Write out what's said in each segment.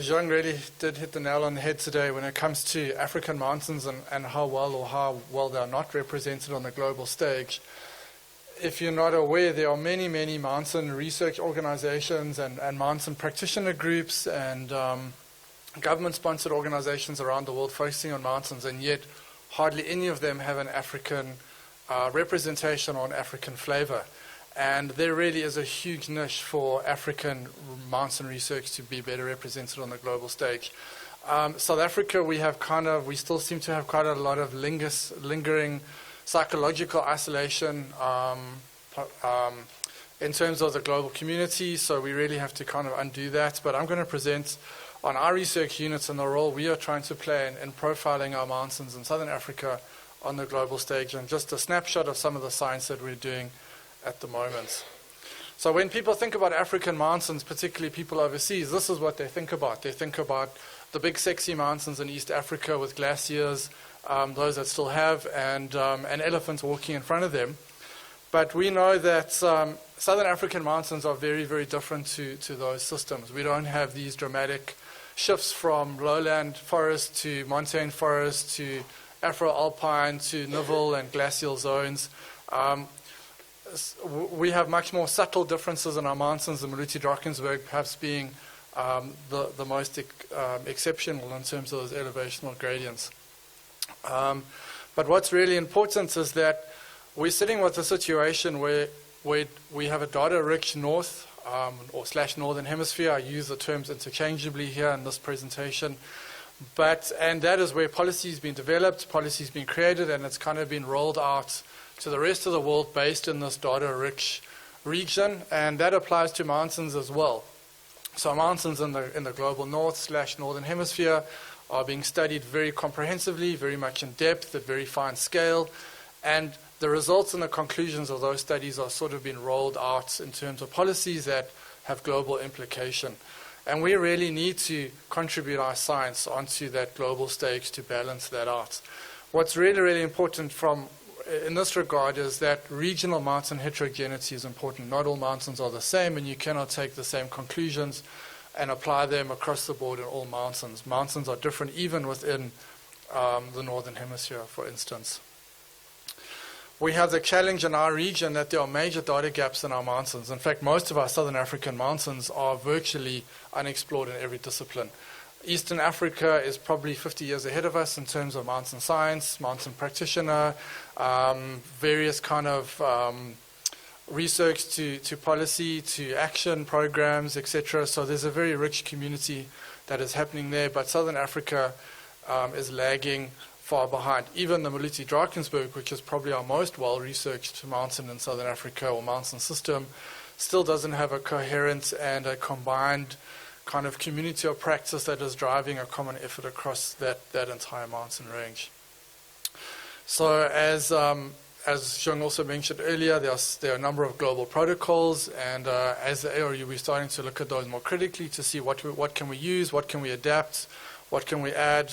Jean really did hit the nail on the head today when it comes to African mountains and how well they're not represented on the global stage. If you're not aware, there are many, many mountain research organizations and mountain practitioner groups and government-sponsored organizations around the world focusing on mountains, and yet hardly any of them have an African representation or an African flavor. And there really is a huge niche for African mountain research to be better represented on the global stage. South Africa, we still seem to have quite a lot of lingering psychological isolation in terms of the global community, so we really have to kind of undo that. But I'm going to present on our research units and the role we are trying to play in profiling our mountains in Southern Africa on the global stage, and just a snapshot of some of the science that we're doing at the moment. So when people think about African mountains, particularly people overseas, this is what they think about. They think about the big sexy mountains in East Africa with glaciers, those that still have, and elephants walking in front of them. But we know that Southern African mountains are very, very different to those systems. We don't have these dramatic shifts from lowland forest to montane forest to Afro-alpine to nival and glacial zones. We have much more subtle differences in our mountains, the Maluti-Drakensberg perhaps being the most exceptional in terms of those elevational gradients. But what's really important is that we're sitting with a situation where we have a data-rich north or / northern hemisphere. I use the terms interchangeably here in this presentation. And that is where policy has been developed, policy has been created, and it's kind of been rolled out to the rest of the world based in this data-rich region, and that applies to mountains as well. So mountains in the global north / northern hemisphere are being studied very comprehensively, very much in depth, at very fine scale, and the results and the conclusions of those studies are sort of being rolled out in terms of policies that have global implication. And we really need to contribute our science onto that global stage to balance that out. What's really, really important in this regard is that regional mountain heterogeneity is important. Not all mountains are the same, and you cannot take the same conclusions and apply them across the board in all mountains. Mountains are different even within the northern hemisphere, for instance. We have the challenge in our region that there are major data gaps in our mountains. In fact, most of our southern African mountains are virtually unexplored in every discipline. Eastern Africa is probably 50 years ahead of us in terms of mountain science, mountain practitioner, various kind of research to policy, to action programs, etc. So there's a very rich community that is happening there, but Southern Africa is lagging far behind. Even the Maluti-Drakensberg, which is probably our most well-researched mountain in Southern Africa or mountain system, still doesn't have a coherent and a combined kind of community of practice that is driving a common effort across that entire mountain range. So as Jean also mentioned earlier, there are a number of global protocols, and as the ARU, we're starting to look at those more critically to see what can we use, what can we adapt, what can we add,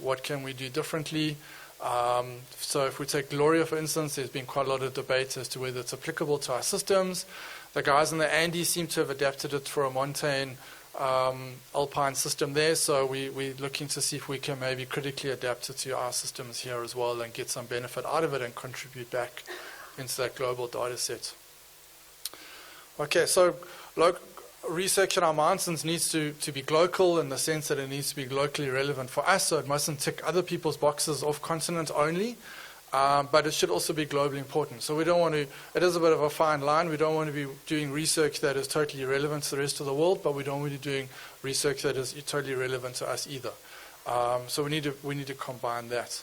what can we do differently. So if we take Gloria, for instance, there's been quite a lot of debate as to whether it's applicable to our systems. The guys in the Andes seem to have adapted it for a montane alpine system there, so we're looking to see if we can maybe critically adapt it to our systems here as well and get some benefit out of it and contribute back into that global data set. Okay, so research in our mountains needs to be local in the sense that it needs to be locally relevant for us, so it mustn't tick other people's boxes off continent only, but it should also be globally important. So we don't want to, it is a bit of a fine line, we don't want to be doing research that is totally irrelevant to the rest of the world, but we don't want to be doing research that is totally relevant to us either. So we need to combine that.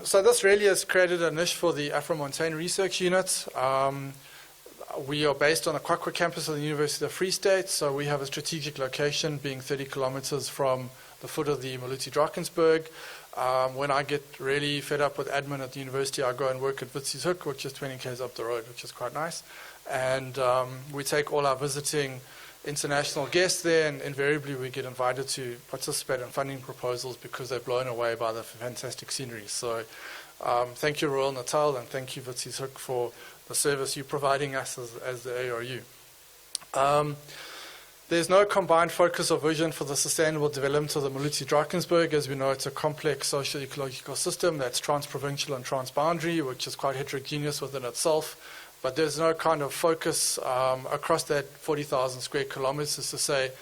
So this really has created a niche for the Afro-Montane Research Unit. We are based on the Kwakwa campus of the University of the Free State, so we have a strategic location being 30 kilometers from the foot of the Maluti-Drakensberg. When I get really fed up with admin at the university, I go and work at Witsies Hoek, which is 20 k's up the road, which is quite nice. And we take all our visiting international guests there, and invariably we get invited to participate in funding proposals because they're blown away by the fantastic scenery. So thank you, Royal Natal, and thank you, Witsies Hoek, for the service you're providing us as the ARU. There's no combined focus or vision for the sustainable development of the Maluti-Drakensberg. As we know, it's a complex socio-ecological system that's trans-provincial and trans-boundary, which is quite heterogeneous within itself. But there's no kind of focus across that 40,000 square kilometers to say,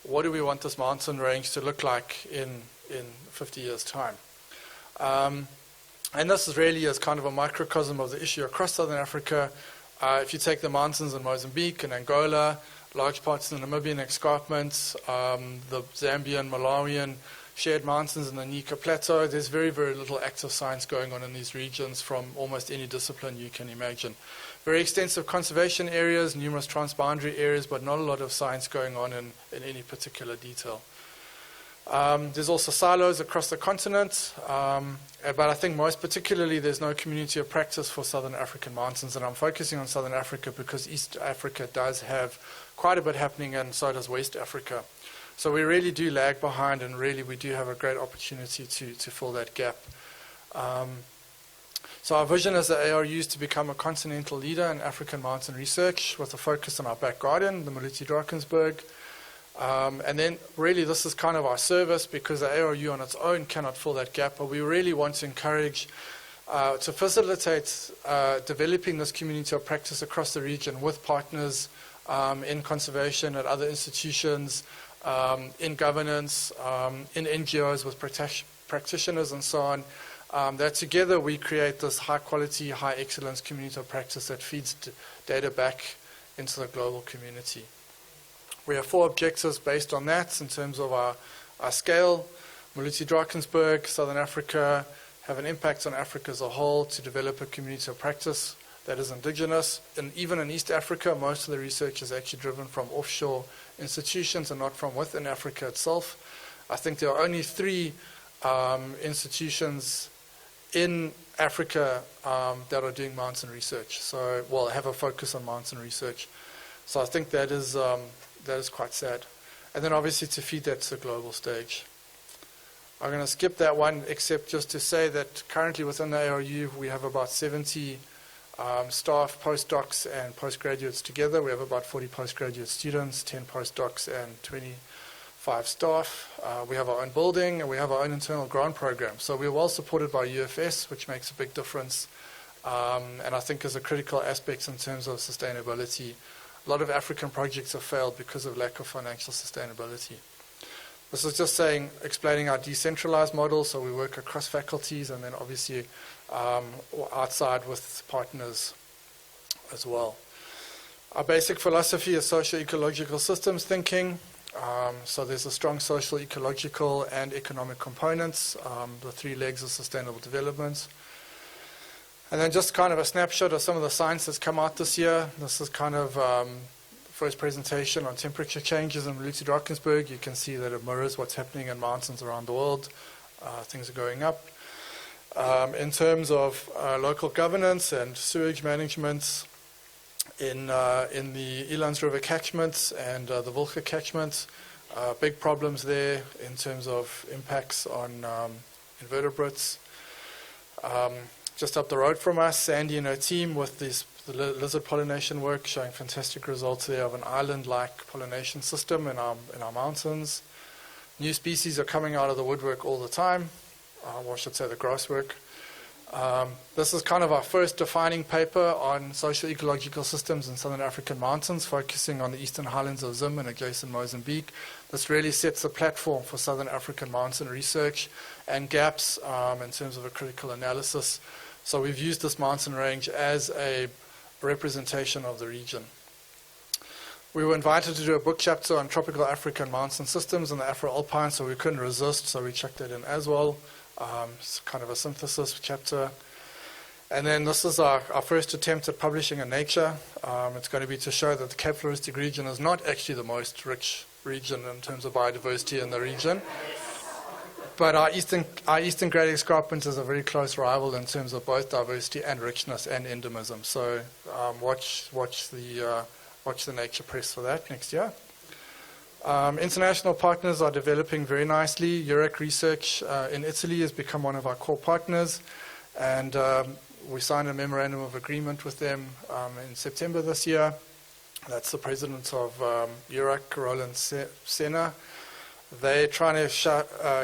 what do we want this mountain range to look like in 50 years' time? And this is really as kind of a microcosm of the issue across Southern Africa. If you take the mountains in Mozambique and Angola, large parts of the Namibian escarpments, the Zambian, Malawian shared mountains in the Nika Plateau, there's very, very little active science going on in these regions from almost any discipline you can imagine. Very extensive conservation areas, numerous transboundary areas, but not a lot of science going on in any particular detail. There's also silos across the continent, but I think most particularly there's no community of practice for Southern African mountains, and I'm focusing on Southern Africa because East Africa does have quite a bit happening, and so does West Africa. So we really do lag behind, and really we do have a great opportunity to fill that gap. So our vision as the ARU is to become a continental leader in African mountain research with a focus on our back garden, the Maluti-Drakensberg. And then really this is kind of our service, because the ARU on its own cannot fill that gap, but we really want to encourage to facilitate developing this community of practice across the region with partners in conservation at other institutions, in governance, in NGOs with practitioners and so on, that together we create this high quality, high excellence community of practice that feeds data back into the global community. We have 4 objectives based on that in terms of our scale. Maluti-Drakensberg, Southern Africa, have an impact on Africa as a whole to develop a community of practice that is indigenous. And even in East Africa, most of the research is actually driven from offshore institutions and not from within Africa itself. I think there are only 3 institutions in Africa that are doing mountain research. So, well, have a focus on mountain research. So I think that is quite sad. And then obviously to feed that to the global stage. I'm going to skip that one, except just to say that currently within the ARU we have about 70 staff, postdocs and postgraduates together. We have about 40 postgraduate students, 10 postdocs and 25 staff. We have our own building and we have our own internal grant program. So we're well supported by UFS, which makes a big difference, and I think is a critical aspect in terms of sustainability. A lot of African projects have failed because of lack of financial sustainability. This is just explaining our decentralized model, so we work across faculties and then obviously outside with partners as well. Our basic philosophy is socio-ecological systems thinking. So there's a strong social, ecological and economic components, the 3 legs of sustainable development. And then just kind of a snapshot of some of the science that's come out this year. This is kind of first presentation on temperature changes in Maluti-Drakensberg. You can see that it mirrors what's happening in mountains around the world. Things are going up. In terms of local governance and sewage management in the Elands River catchments and the Wilge catchments, big problems there in terms of impacts on invertebrates. Just up the road from us, Sandy and her team with the lizard pollination work, showing fantastic results there of an island-like pollination system in our mountains. New species are coming out of the woodwork all the time, or I should say the grasswork. This is kind of our first defining paper on socio-ecological systems in southern African mountains, focusing on the eastern highlands of Zim and adjacent Mozambique. This really sets the platform for southern African mountain research and gaps in terms of a critical analysis. So we've used this mountain range as a representation of the region. We were invited to do a book chapter on tropical African mountain systems in the Afro-Alpine, so we couldn't resist, so we checked that in as well. It's kind of a synthesis chapter. And then this is our first attempt at publishing in Nature. It's going to be to show that the Cape Floristic region is not actually the most rich region in terms of biodiversity in the region. But our eastern great escarpment is a very close rival in terms of both diversity and richness and endemism. So watch the Nature Press for that next year. International partners are developing very nicely. EUREC Research in Italy has become one of our core partners, and we signed a memorandum of agreement with them in September this year. That's the president of URAC, Roland Senna. They're trying to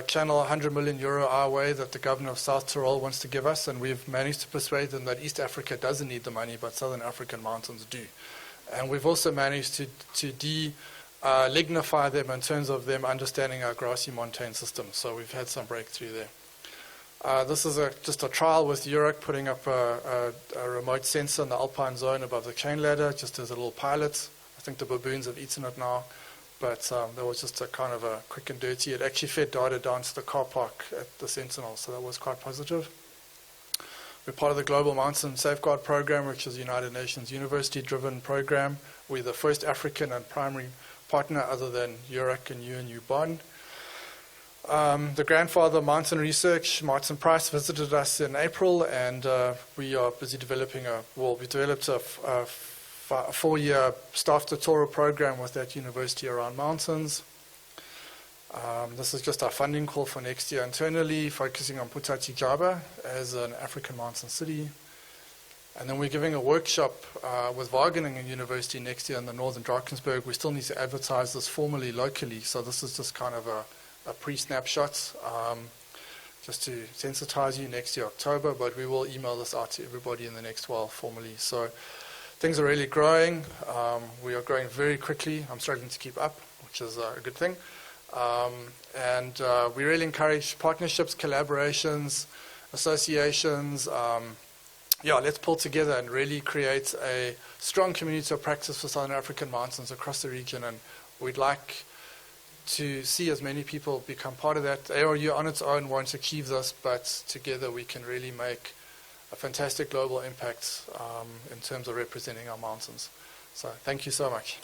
channel €100 million our way that the governor of South Tyrol wants to give us, and we've managed to persuade them that East Africa doesn't need the money, but Southern African mountains do. And we've also managed to lignify them in terms of them understanding our grassy montane system. So we've had some breakthrough there. This is just a trial with URAC putting up a remote sensor in the alpine zone above the chain ladder, just as a little pilot. I think the baboons have eaten it now. But that was just a kind of a quick and dirty. It actually fed data down to the car park at the Sentinel, so that was quite positive. We're part of the Global Mountain Safeguard Program, which is a United Nations university-driven program. We're the first African and primary partner other than URAC and UNU Bonn. The grandfather of mountain research, Martin Price, visited us in April, and we are busy developing we developed a 4-year staff tutorial program with that university around mountains. This is just our funding call for next year internally, focusing on Putati Jaba as an African mountain city. And then we're giving a workshop with Wageningen University next year in the Northern Drakensberg. We still need to advertise this formally locally, so this is just kind of a pre-snapshot just to sensitize you next year, October, but we will email this out to everybody in the next while formally. So things are really growing. We are growing very quickly. I'm struggling to keep up, which is a good thing. And we really encourage partnerships, collaborations, associations. Let's pull together and really create a strong community of practice for Southern African mountains across the region. And we'd like to see as many people become part of that. ARU on its own won't achieve this, but together we can really make a fantastic global impact in terms of representing our mountains. So thank you so much.